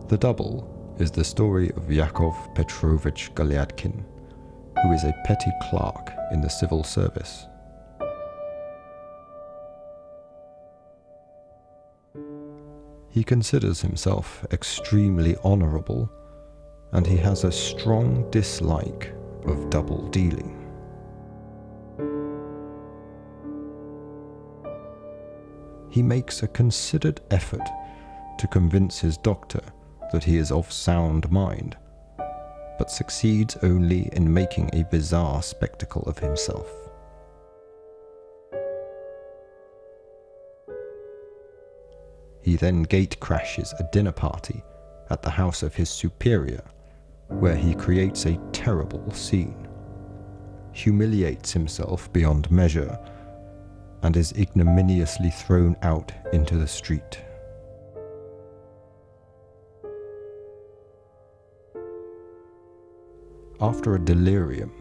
The Double is the story of Yakov Petrovich Galyadkin, who is a petty clerk in the civil service. He considers himself extremely honourable, and he has a strong dislike of double dealing. He makes a considered effort to convince his doctor that he is of sound mind, but succeeds only in making a bizarre spectacle of himself. He then gate crashes a dinner party at the house of his superior, where he creates a terrible scene, humiliates himself beyond measure, and is ignominiously thrown out into the street. After a delirium,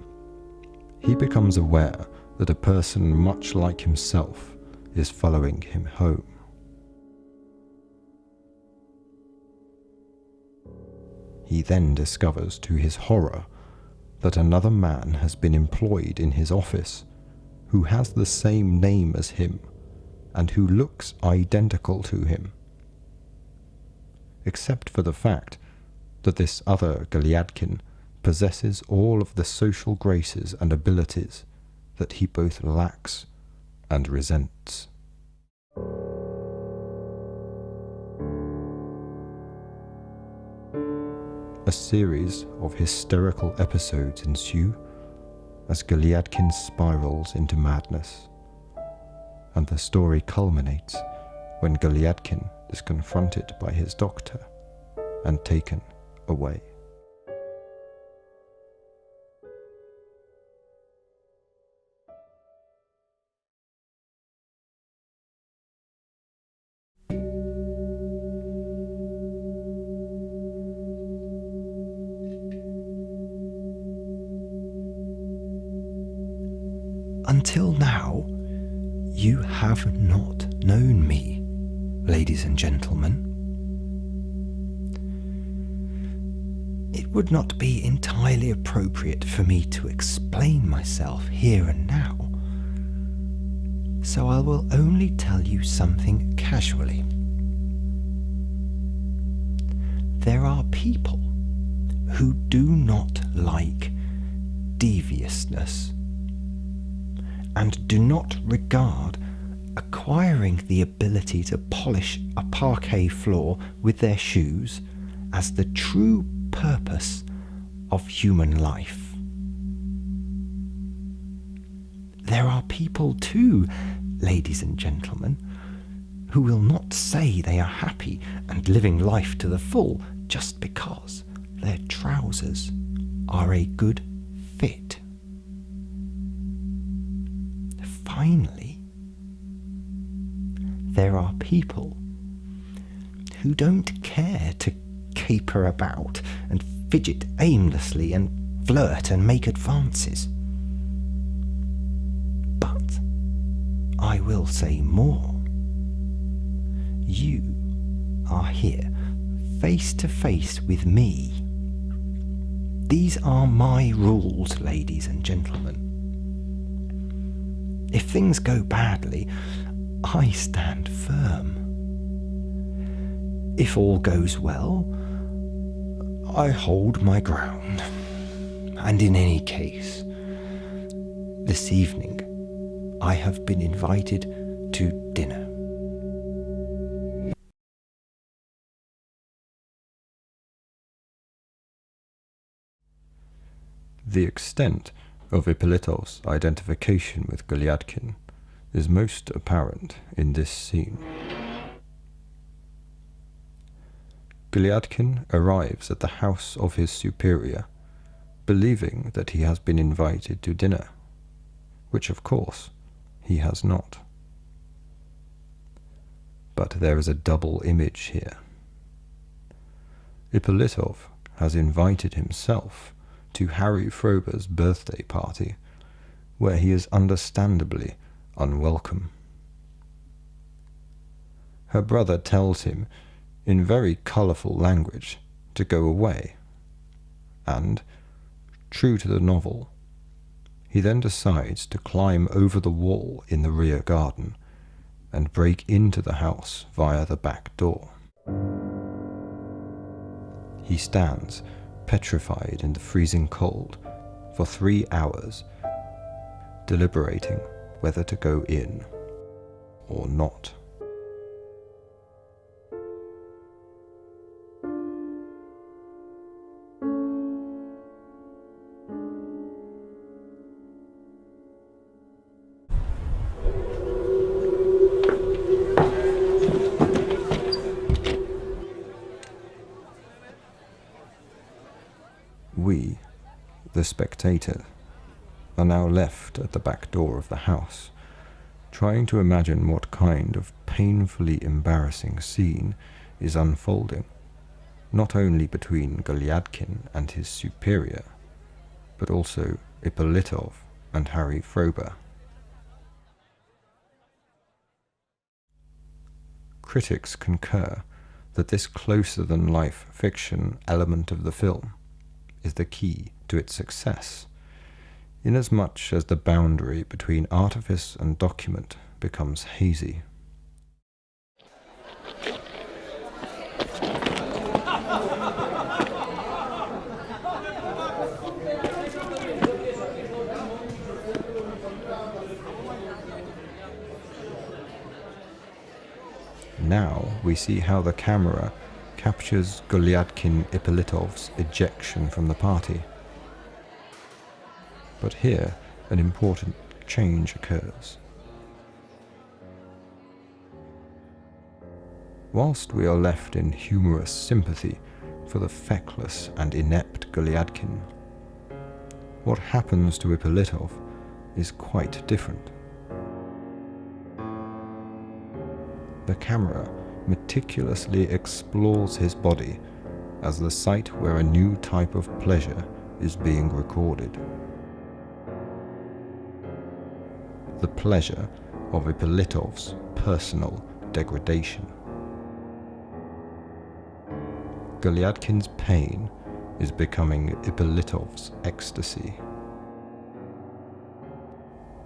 he becomes aware that a person much like himself is following him home. He then discovers to his horror that another man has been employed in his office who has the same name as him and who looks identical to him, except for the fact that this other Galyadkin possesses all of the social graces and abilities that he both lacks and resents. A series of hysterical episodes ensue as Galyadkin spirals into madness, and the story culminates when Galyadkin is confronted by his doctor and taken away. Until now, you have not known me, ladies and gentlemen. It would not be entirely appropriate for me to explain myself here and now, so I will only tell you something casually. There are people who do not like deviousness and do not regard acquiring the ability to polish a parquet floor with their shoes as the true purpose of human life. There are people too, ladies and gentlemen, who will not say they are happy and living life to the full just because their trousers are a good fit. Finally, there are people who don't care to caper about and fidget aimlessly and flirt and make advances. But I will say more. You are here face to face with me. These are my rules, ladies and gentlemen. If things go badly, I stand firm. If all goes well, I hold my ground. And in any case, this evening I have been invited to dinner. The extent of Ippolito's identification with Galyadkin is most apparent in this scene. Galyadkin arrives at the house of his superior, believing that he has been invited to dinner, which of course he has not. But there is a double image here. Ippolito has invited himself to Harry Frober's birthday party, where he is understandably unwelcome. Her brother tells him in very colourful language, to go away, and, true to the novel, he then decides to climb over the wall in the rear garden and break into the house via the back door. He stands, petrified in the freezing cold, for 3 hours, deliberating whether to go in or not. We, the spectator, are now left at the back door of the house, trying to imagine what kind of painfully embarrassing scene is unfolding, not only between Golyadkin and his superior, but also Ippolitov and Harry Frober. Critics concur that this closer-than-life fiction element of the film is the key to its success, inasmuch as the boundary between artifice and document becomes hazy. Now we see how the camera captures Golyadkin Ippolitov's ejection from the party. But here an important change occurs. Whilst we are left in humorous sympathy for the feckless and inept Golyadkin, what happens to Ippolitov is quite different. The camera meticulously explores his body as the site where a new type of pleasure is being recorded. The pleasure of Ippolitov's personal degradation. Golyadkin's pain is becoming Ippolitov's ecstasy.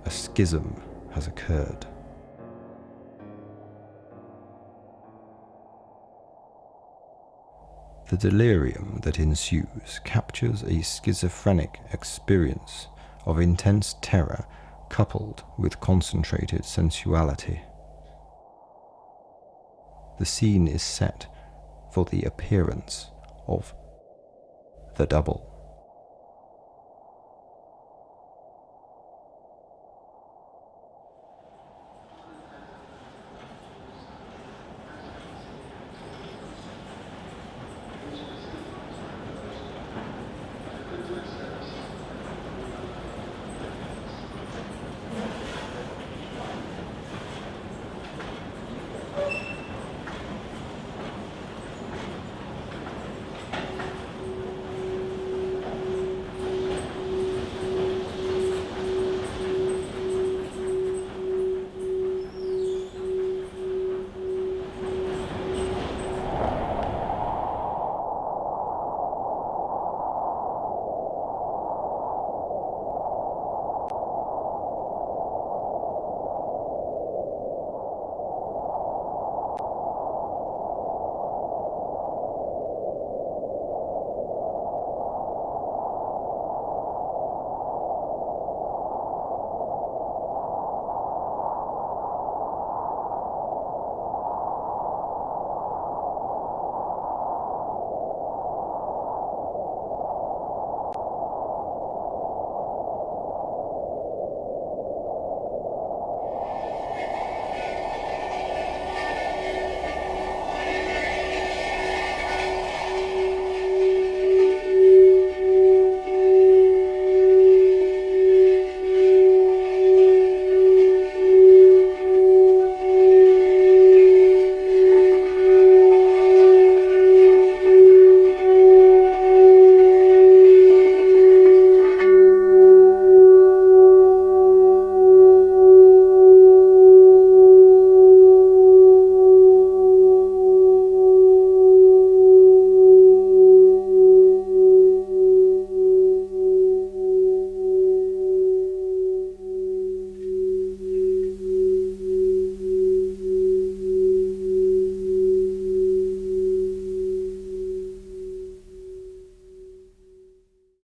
A schism has occurred. The delirium that ensues captures a schizophrenic experience of intense terror coupled with concentrated sensuality. The scene is set for the appearance of the double.